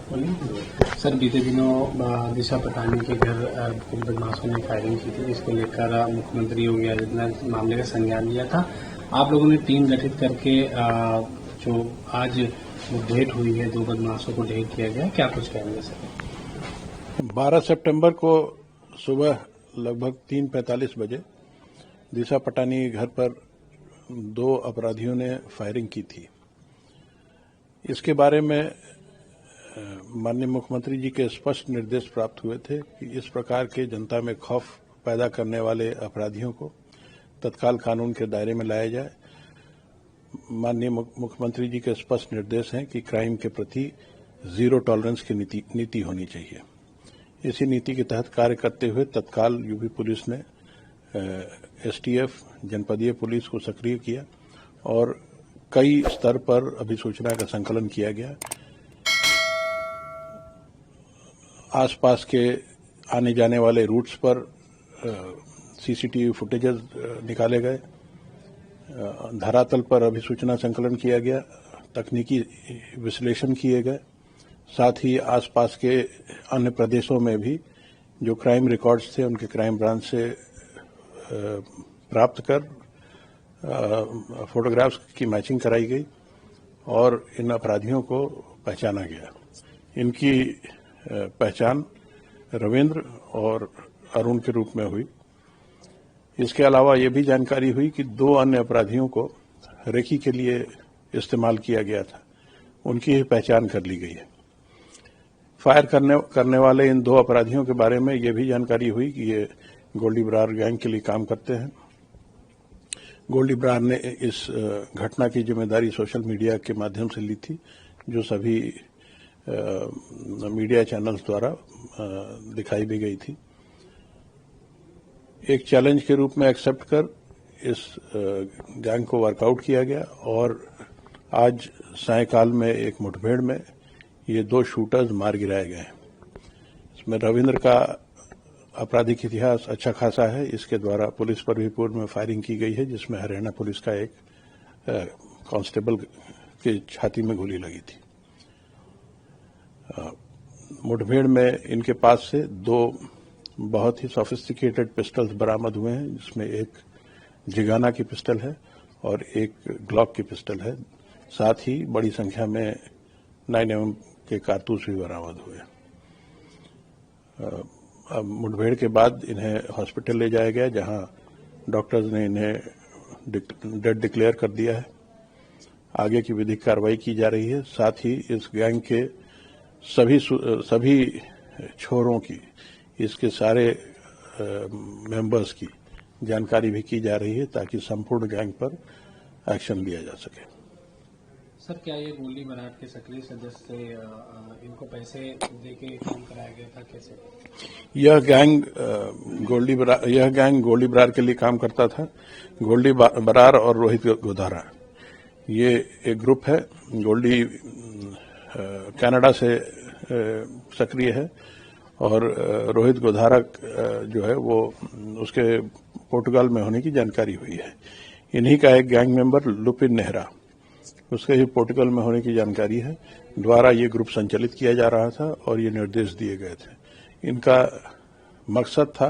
Sir, बीते दिनों दिशा पटानी के घर कुछ बदमाशों ने फायरिंग की थी, जिसको लेकर मुख्यमंत्री योगी आदित्यनाथ ने मामले का संज्ञान लिया था। आप लोगों ने टीम गठित करके जो आज मुठभेड़ हुई है, 2 बदमाशों को ढेर किया गया, क्या कुछ कहेंगे सर? 12 सितंबर को सुबह लगभग 3:45 बजे दिशा पटानी के घर पर 2 अपराधियों ने फायरिंग की थी। इसके बारे में माननीय मुख्यमंत्री जी के स्पष्ट निर्देश प्राप्त हुए थे कि इस प्रकार के जनता में खौफ पैदा करने वाले अपराधियों को तत्काल कानून के दायरे में लाया जाए। माननीय मुख्यमंत्री जी के स्पष्ट निर्देश हैं कि क्राइम के प्रति जीरो टॉलरेंस की नीति होनी चाहिए। इसी नीति के तहत कार्य करते हुए तत्काल यूपी पुलिस ने एसटीएफ जनपदीय पुलिस को सक्रिय किया और कई स्तर पर अभिसूचना का संकलन किया गया। आसपास के आने जाने वाले रूट्स पर सीसीटीवी फुटेजेस निकाले गए, धरातल पर अभिसूचना संकलन किया गया, तकनीकी विश्लेषण किए गए, साथ ही आसपास के अन्य प्रदेशों में भी जो क्राइम रिकॉर्ड्स थे उनके क्राइम ब्रांच से प्राप्त कर फोटोग्राफ्स की मैचिंग कराई गई और इन अपराधियों को पहचाना गया। इनकी पहचान रविंद्र और अरुण के रूप में हुई। इसके अलावा ये भी जानकारी हुई कि 2 अन्य अपराधियों को रेकी के लिए इस्तेमाल किया गया था, उनकी ही पहचान कर ली गई है। फायर करने वाले इन 2 अपराधियों के बारे में ये भी जानकारी हुई कि ये गोल्डी बरार गैंग के लिए काम करते हैं। गोल्डी बरार ने इस घटना की जिम्मेदारी सोशल मीडिया के माध्यम से ली थी, जो सभी मीडिया चैनल्स द्वारा दिखाई भी गई थी। एक चैलेंज के रूप में एक्सेप्ट कर इस गैंग को वर्कआउट किया गया और आज सायंकाल में एक मुठभेड़ में ये 2 शूटर्स मार गिराए गए। इसमें रविंद्र का आपराधिक इतिहास अच्छा खासा है। इसके द्वारा पुलिस पर भी पूर्व में फायरिंग की गई है, जिसमें हरियाणा पुलिस का एक कांस्टेबल की छाती में गोली लगी थी। मुठभेड़ में इनके पास से 2 बहुत ही सोफिस्टिकेटेड पिस्टल्स बरामद हुए हैं, जिसमें एक जिगाना की पिस्टल है और एक ग्लॉक की पिस्टल है। साथ ही बड़ी संख्या में 9mm के कारतूस भी बरामद हुए। अब मुठभेड़ के बाद इन्हें हॉस्पिटल ले जाया गया, जहां डॉक्टर्स ने इन्हें डेड डिक्लेयर कर दिया है। आगे की विधिक कार्रवाई की जा रही है। साथ ही इस गैंग के सभी छोरों की, इसके सारे मेंबर्स की जानकारी भी की जा रही है, ताकि संपूर्ण गैंग पर एक्शन लिया जा सके। सर, क्या ये गोल्डी बरार के सक्रिय सदस्य थे? इनको पैसे देके काम कराया गया था, कैसे? यह गैंग गोल्डी बरार के लिए काम करता था। गोल्डी बरार और रोहित गोधारा, ये एक ग्रुप है। गोल्डी कनाडा से सक्रिय है और रोहित गोधारा जो है वो उसके पोर्टुगाल में होने की जानकारी हुई है। इन्हीं का एक गैंग मेंबर लुपिन नेहरा, उसके ही पोर्टुगल में होने की जानकारी है। द्वारा ये ग्रुप संचालित किया जा रहा था और ये निर्देश दिए गए थे। इनका मकसद था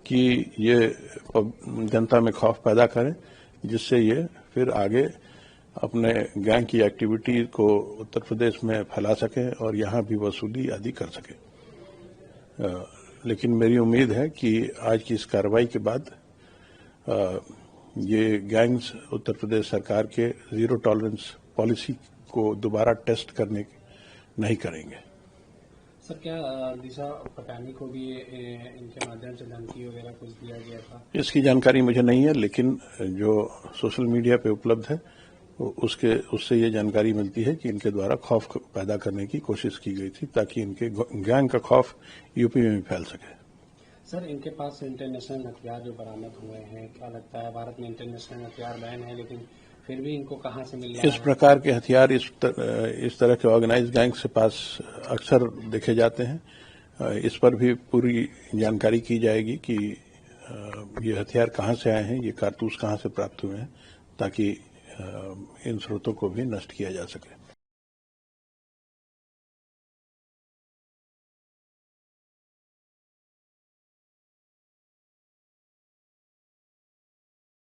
कि ये जनता में खौफ पैदा करें, जिससे ये फिर आगे अपने गैंग की एक्टिविटी को उत्तर प्रदेश में फैला सकें और यहाँ भी वसूली आदि कर सकें। लेकिन मेरी उम्मीद है कि आज की इस कार्रवाई के बाद ये गैंग्स उत्तर प्रदेश सरकार के जीरो टॉलरेंस पॉलिसी को दोबारा टेस्ट करने नहीं करेंगे। सर, क्या दिशा पटानी को भी इनके माध्यम से धमकी वगैरह कुछ दिया गया था? इसकी जानकारी मुझे नहीं है, लेकिन जो सोशल मीडिया पे उपलब्ध है उससे ये जानकारी मिलती है कि इनके द्वारा खौफ पैदा करने की कोशिश की गई थी, ताकि इनके गैंग का खौफ यूपी में भी फैल सके। सर, इनके पास इंटरनेशनल हथियार जो बरामद हुए हैं, क्या लगता है? भारत में इंटरनेशनल हथियार बैन है, लेकिन फिर भी इनको कहां से मिल रहा है? इस प्रकार के हथियार इस तरह के ऑर्गेनाइज्ड गैंग के पास अक्सर देखे जाते हैं। इस पर भी पूरी जानकारी की जाएगी कि ये हथियार कहां से आए हैं, ये कारतूस कहां से प्राप्त हुए हैं, ताकि इन स्रोतों को भी नष्ट किया जा सके।